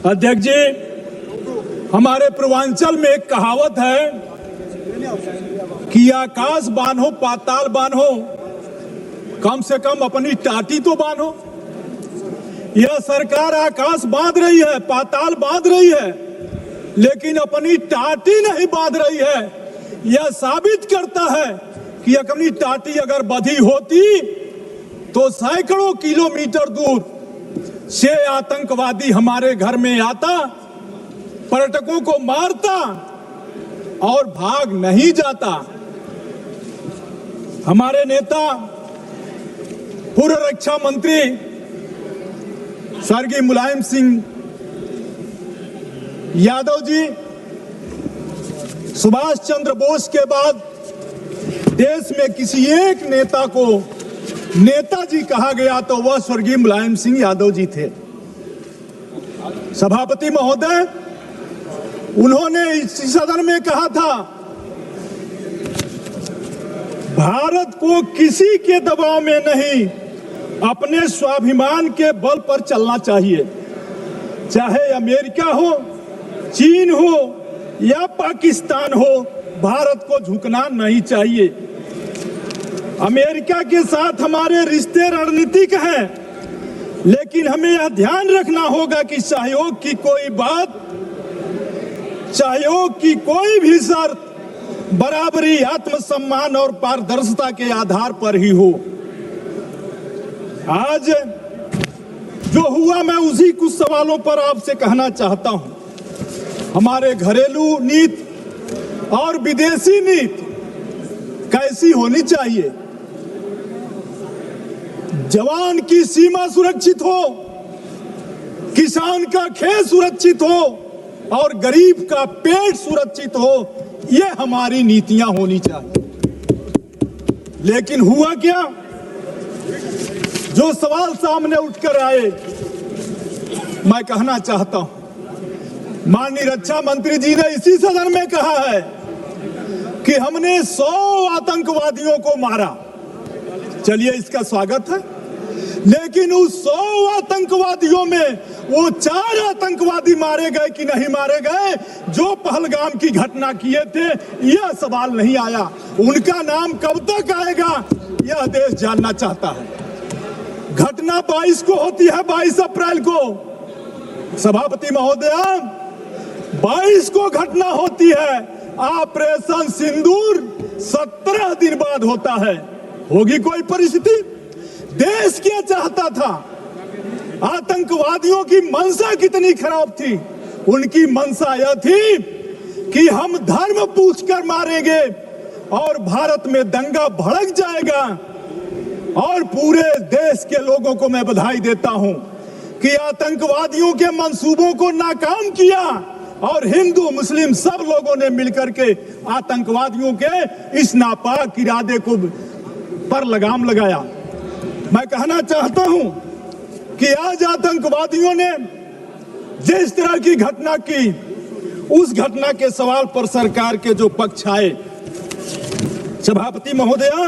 अध्यक्ष जी, हमारे पूर्वांचल में एक कहावत है कि आकाश बांधो पाताल बांधो, कम से कम अपनी टाटी तो बांधो। यह सरकार आकाश बांध रही है, पाताल बांध रही है, लेकिन अपनी टाटी नहीं बांध रही है। यह साबित करता है कि अपनी टाटी अगर बंधी होती तो सैकड़ों किलोमीटर दूर से आतंकवादी हमारे घर में आता, पर्यटकों को मारता और भाग नहीं जाता। हमारे नेता पूर्व रक्षा मंत्री स्वर्गीय मुलायम सिंह यादव जी, सुभाष चंद्र बोस के बाद देश में किसी एक नेता को नेताजी कहा गया तो वह स्वर्गीय मुलायम सिंह यादव जी थे। सभापति महोदय, उन्होंने इस सदन में कहा था, भारत को किसी के दबाव में नहीं, अपने स्वाभिमान के बल पर चलना चाहिए। चाहे अमेरिका हो, चीन हो या पाकिस्तान हो, भारत को झुकना नहीं चाहिए। अमेरिका के साथ हमारे रिश्ते रणनीतिक हैं, लेकिन हमें यह ध्यान रखना होगा कि सहयोग की कोई बात, सहयोग की कोई भी शर्त बराबरी, आत्मसम्मान और पारदर्शिता के आधार पर ही हो। आज जो हुआ, मैं उसी कुछ सवालों पर आपसे कहना चाहता हूं। हमारे घरेलू नीति और विदेशी नीति कैसी होनी चाहिए? जवान की सीमा सुरक्षित हो, किसान का खेत सुरक्षित हो और गरीब का पेट सुरक्षित हो, ये हमारी नीतियां होनी चाहिए। लेकिन हुआ क्या? जो सवाल सामने उठकर आए, मैं कहना चाहता हूं, माननीय रक्षा मंत्री जी ने इसी सदन में कहा है कि हमने 100 आतंकवादियों को मारा। चलिए, इसका स्वागत है, लेकिन उस 100 आतंकवादियों में वो 4 आतंकवादी मारे गए कि नहीं मारे गए जो पहलगाम की घटना किए थे, यह सवाल नहीं आया। उनका नाम कब तक आएगा, यह देश जानना चाहता है। घटना 22 को होती है, 22 अप्रैल को। सभापति महोदया, 22 को घटना होती है। ऑपरेशन सिंदूर 17 दिन बाद होता है। होगी कोई परिस्थिति? देश क्या चाहता था? आतंकवादियों की मंशा कितनी खराब थी? उनकी मंशा यह थी कि हम धर्म पूछकर मारेंगे और भारत में दंगा भड़क जाएगा। और पूरे देश के लोगों को मैं बधाई देता हूं कि आतंकवादियों के मंसूबों को नाकाम किया और हिंदू मुस्लिम सब लोगों ने मिलकर के आतंकवादियों के इस नापाक इरादे को पर लगाम लगाया। मैं कहना चाहता हूं कि आज आतंकवादियों ने जिस तरह की घटना की, उस घटना के सवाल पर सरकार के जो पक्ष आए, सभापति महोदया,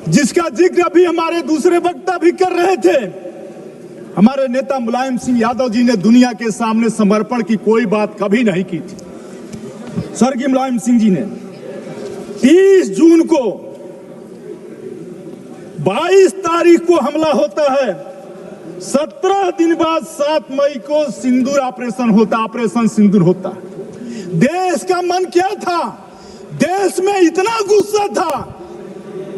जिसका जिक्र अभी हमारे दूसरे वक्ता भी कर रहे थे, हमारे नेता मुलायम सिंह यादव जी ने दुनिया के सामने समर्पण की कोई बात कभी नहीं की थी। स्वर्गीय मुलायम सिंह जी ने 30 जून को, 22 तारीख को हमला होता है। 17 दिन बाद 7 मई को सिंदूर ऑपरेशन होता, ऑपरेशन सिंदूर होता है। देश का मन क्या था? देश में इतना गुस्सा था,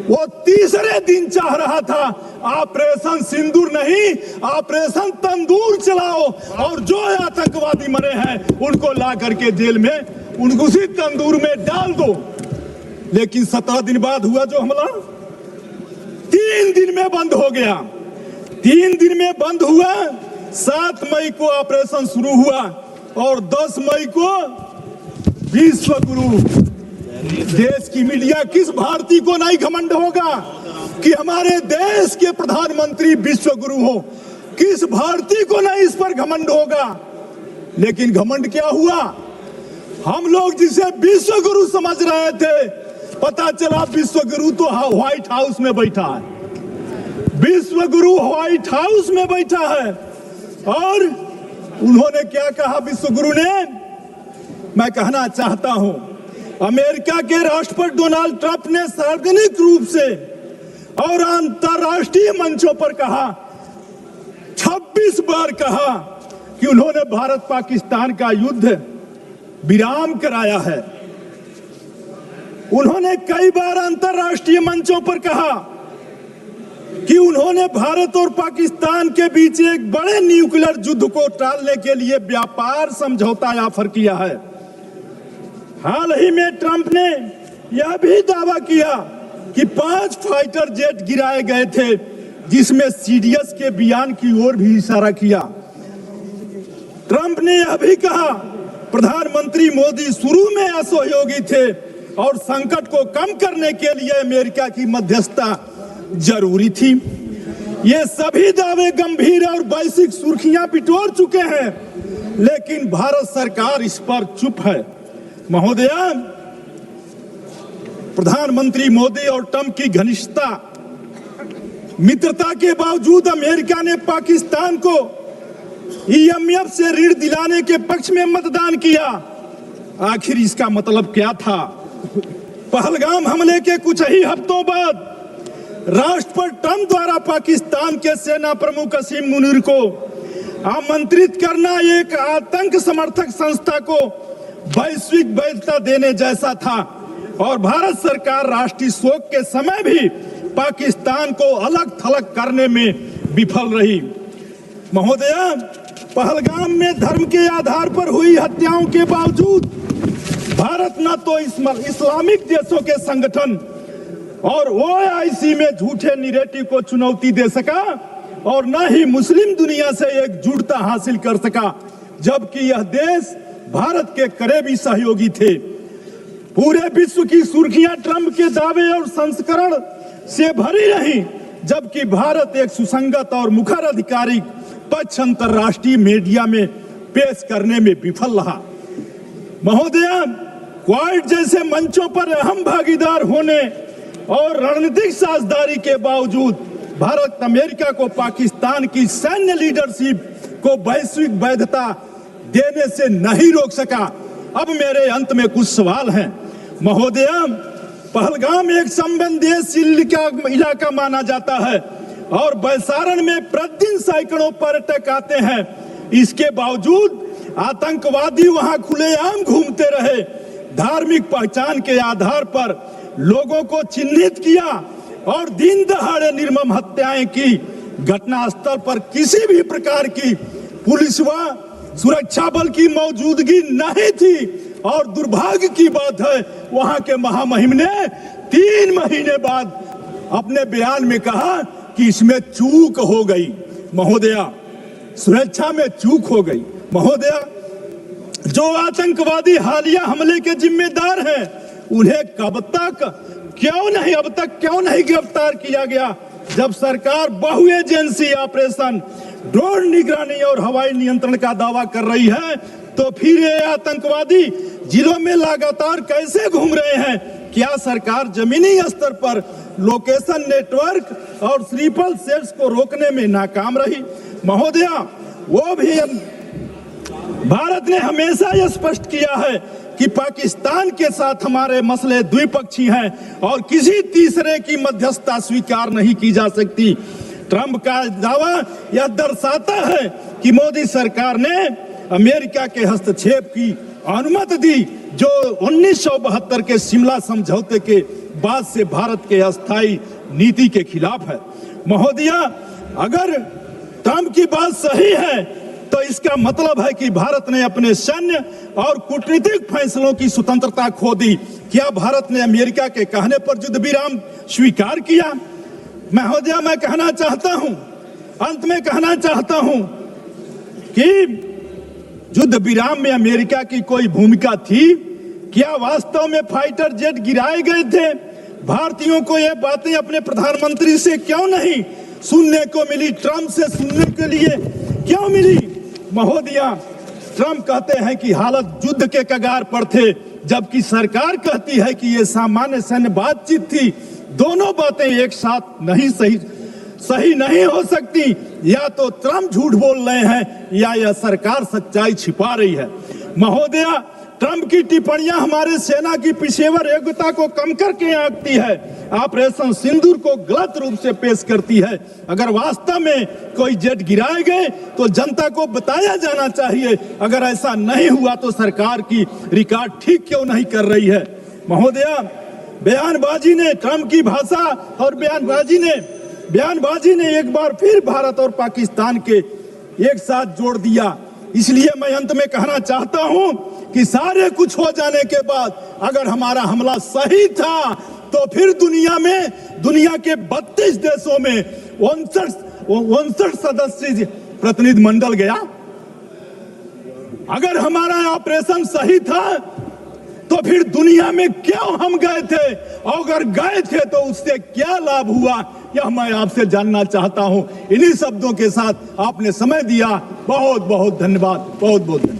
वो तीसरे दिन चाह रहा था ऑपरेशन सिंदूर नहीं, ऑपरेशन तंदूर चलाओ और जो आतंकवादी मरे हैं उनको ला करके जेल में, उनको उसी तंदूर में डाल दो। लेकिन 17 दिन बाद हुआ जो हमला, 3 दिन में बंद हो गया। 3 दिन में बंद हुआ। 7 मई को ऑपरेशन शुरू हुआ और 10 मई को विश्व गुरु। देश की मीडिया, किस भारतीय को नहीं घमंड होगा कि हमारे देश के प्रधानमंत्री विश्व गुरु हो? किस भारतीय को नहीं इस पर घमंड होगा? लेकिन घमंड क्या हुआ? हम लोग जिसे विश्व गुरु समझ रहे थे, पता चला विश्व गुरु तो व्हाइट हाउस में बैठा है। विश्व गुरु व्हाइट हाउस में बैठा है और उन्होंने क्या कहा विश्वगुरु ने? मैं कहना चाहता हूं, अमेरिका के राष्ट्रपति डोनाल्ड ट्रंप ने सार्वजनिक रूप से और अंतरराष्ट्रीय मंचों पर कहा, 26 बार कहा कि उन्होंने भारत पाकिस्तान का युद्ध विराम कराया है। उन्होंने कई बार अंतरराष्ट्रीय मंचों पर कहा कि उन्होंने भारत और पाकिस्तान के बीच एक बड़े न्यूक्लियर युद्ध को टालने के लिए व्यापार समझौता ऑफर किया है। हाल ही में ट्रंप ने यह भी दावा किया कि 5 फाइटर जेट गिराए गए थे, जिसमें सीडीएस के बयान की ओर भी इशारा किया। ट्रंप ने यह भी कहा प्रधानमंत्री मोदी शुरू में असहयोगी थे और संकट को कम करने के लिए अमेरिका की मध्यस्थता जरूरी थी। ये सभी दावे गंभीर और वैश्विक सुर्खियां बिटोर चुके हैं, लेकिन भारत सरकार इस पर चुप है। महोदया, प्रधानमंत्री मोदी और ट्रंप की घनिष्ठता मित्रता के बावजूद अमेरिका ने पाकिस्तान को IMF से ऋण दिलाने के पक्ष में मतदान किया। आखिर इसका मतलब क्या था? पहलगाम हमले के कुछ ही हफ्तों बाद राष्ट्रपति ट्रंप द्वारा पाकिस्तान के सेना प्रमुख असीम मुनीर को आमंत्रित करना एक आतंक समर्थक संस्था को वैश्विक वैधता देने जैसा था और भारत सरकार राष्ट्रीय शोक के समय भी पाकिस्तान को अलग थलग करने में विफल रही। महोदया, पहलगाम में धर्म के आधार पर हुई हत्याओं के बावजूद भारत न तो इस्लामिक देशों के संगठन और OIC में झूठे निरेटिव को चुनौती दे सका और न ही मुस्लिम दुनिया से एकजुटता हासिल कर सका, जबकि यह देश भारत के करीबी सहयोगी थे। पूरे विश्व की सुर्खियां ट्रंप के दावे और संस्करण से भरी रही, जबकि भारत एक सुसंगत और मुखर आधिकारिक पक्ष अंतरराष्ट्रीय मीडिया में पेश करने में विफल रहा। महोदया, क्वाड जैसे मंचों पर अहम भागीदार होने और रणनीतिक साझेदारी के बावजूद भारत अमेरिका को पाकिस्तान की सैन्य लीडरशिप को वैश्विक वैधता देने से नहीं रोक सका। अब मेरे अंत में कुछ सवाल हैं। महोदया, पहलगाम एक संवेदनशील इलाका माना जाता है और बैसारण में प्रतिदिन सैकड़ों पर्यटक आते हैं। इसके बावजूद आतंकवादी वहां खुलेआम घूमते रहे, धार्मिक पहचान के आधार पर लोगों को चिन्हित किया और दिन दहाड़े निर्मम हत्याएं की। घटनास्थल पर किसी भी प्रकार की पुलिस व सुरक्षा बल की मौजूदगी नहीं थी और दुर्भाग्य की बात है, वहां के महामहिम ने 3 महीने बाद अपने बयान में कहा कि इसमें चूक हो गई। महोदया, सुरक्षा में चूक हो गई। महोदया, जो आतंकवादी हालिया हमले के जिम्मेदार हैं, उन्हें अब तक क्यों नहीं गिरफ्तार किया गया? जब सरकार बहु एजेंसी ऑपरेशन, ड्रोन निगरानी और हवाई नियंत्रण का दावा कर रही है, तो फिर ये आतंकवादी जिलों में लगातार कैसे घूम रहे हैं? क्या सरकार जमीनी स्तर पर लोकेशन नेटवर्क और स्लीपर सेल्स को रोकने में नाकाम रही? महोदया, वो भी भारत ने हमेशा यह स्पष्ट किया है कि पाकिस्तान के साथ हमारे मसले द्विपक्षीय हैं और किसी तीसरे की मध्यस्थता स्वीकार नहीं की जा सकती। ट्रंप का दावा यह दर्शाता है कि मोदी सरकार ने अमेरिका के हस्तक्षेप की अनुमति दी, जो 1972 के शिमला समझौते के बाद से भारत के अस्थायी नीति के खिलाफ है। महोदया, अगर ट्रंप की बात सही है तो इसका मतलब है कि भारत ने अपने सैन्य और कूटनीतिक फैसलों की स्वतंत्रता खो दी। क्या भारत ने अमेरिका के कहने पर युद्ध विराम स्वीकार किया? महोदया, मैं कहना चाहता हूं, अंत में कहना चाहता हूं कि युद्ध विराम में अमेरिका की कोई भूमिका थी? क्या वास्तव में फाइटर जेट गिराए गए थे? भारतीयों को ये बातें अपने प्रधानमंत्री से क्यों नहीं सुनने को मिली? ट्रंप से सुनने के लिए क्यों मिली? महोदया, ट्रंप कहते हैं कि हालत युद्ध के कगार पर थे, जबकि सरकार कहती है कि यह सामान्य सैन्य बातचीत थी। दोनों बातें एक साथ नहीं सही सही नहीं हो सकती। या तो ट्रम्प झूठ बोल रहे हैं या यह सरकार सच्चाई छिपा रही है। महोदया, ट्रम्प की टिप्पणियां हमारे सेना की पेशेवर योग्यता को कम करके आंकती है, ऑपरेशन सिंदूर को गलत रूप से पेश करती है। अगर वास्तव में कोई जेट गिराए गए तो जनता को बताया जाना चाहिए। अगर ऐसा नहीं हुआ तो सरकार की रिकॉर्ड ठीक क्यों नहीं कर रही है। महोदया, बयानबाजी ने ट्रम्प की भाषा और बयानबाजी ने एक बार फिर भारत और पाकिस्तान के एक साथ जोड़ दिया। इसलिए मैं अंत में कहना चाहता हूं कि सारे कुछ हो जाने के बाद अगर हमारा हमला सही था तो फिर दुनिया के 32 देशों में 59 सदस्य प्रतिनिधि मंडल गया। अगर हमारा ऑपरेशन सही था तो फिर दुनिया में क्यों हम गए थे, और अगर गए थे तो उससे क्या लाभ हुआ, यह मैं आपसे जानना चाहता हूं। इन्हीं शब्दों के साथ आपने समय दिया, बहुत बहुत धन्यवाद, बहुत बहुत धन्यवाद।